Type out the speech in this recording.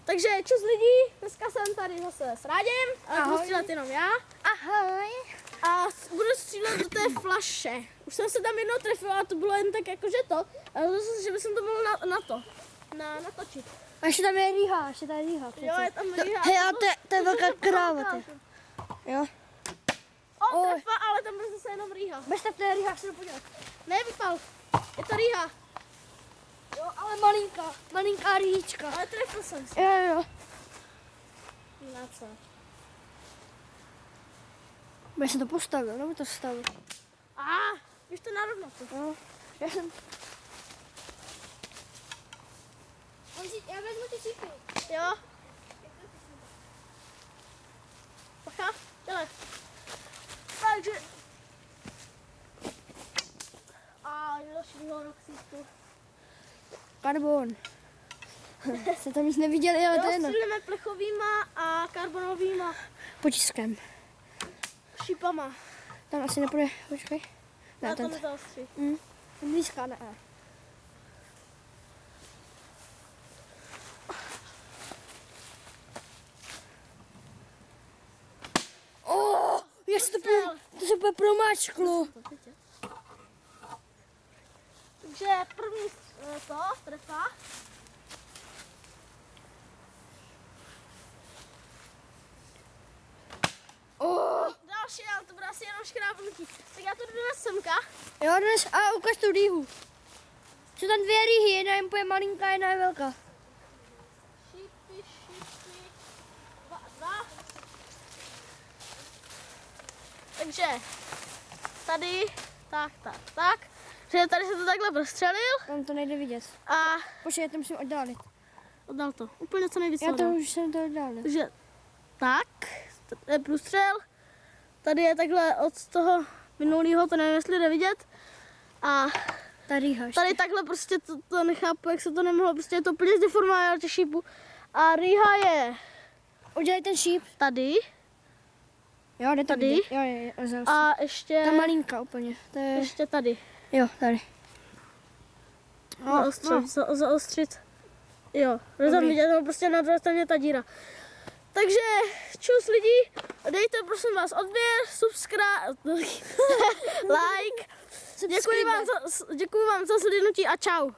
Takže čus lidi, dneska jsem tady zase s Rádiem, ale budu střílet jenom já. Ahoj. A budu střílet do té flaše. Už jsem se tam jednou trefila a to bylo jen tak jakože to, ale zase, že bych to mohl natočit. A ještě tam je rýha, Jo, je tam rýha. Hej, a to je velká kráva, ty. Jo. Trefa, ale tam byl zase jenom rýha. Bez tak to je rýha, se jdu podívat. Ne, vypal. Je to rýha. Jo, ale malinká rýčka. Ale trefil jsem se. Jo. Na co? Já jsem to postavil, nebo to stavil. Už to narovnat. No, já vezmu ty šípy. Jo. Bacha, dělej. Takže. Je dalšího roxíku. Karbon. Se tam nic neviděli, ale to je jedno. Střílíme plechovýma a karbonovýma Potiskem. šípama. Tam asi nepůjde, počkej. Ne, to nezaostří. Blízká, ne. To se bude promáčklo. Takže první trefa. Další, ale to bude asi jenom škrábnutí. Tak já to jdu na semka. Jo, dnes a ukaž tu rýhu. Jsou tam dvě rýhy, jedna je úplně malinká, jedna je velká. Šípy. Dva. Takže tady, tak. Že tady se to takhle prostřelil. Tam to nejde vidět. A Počkej, to musím oddálit. oddal to. Úplně co nejvíc. Já to už jsem to oddálil. Takže tak, to je průstřel. Tady je takhle od toho minulého, to nevím, jestli jde vidět. A Ta rýha ještě. tady takhle prostě to nechápu, jak se to nemohlo, prostě je to úplně zdeformované těch šípů. A rýha je Udělej ten šíp. tady. Jo, jde to Tady? vidět. Jo. A ještě, Ta malinká úplně. To je... ještě tady. Jo, tady. Zaostřit. Jo, jde tam vidět, no prostě na druhé straně ta díra. Takže čus lidi, dejte prosím vás odběr, subscribe, like. Děkuji vám za slednutí a čau.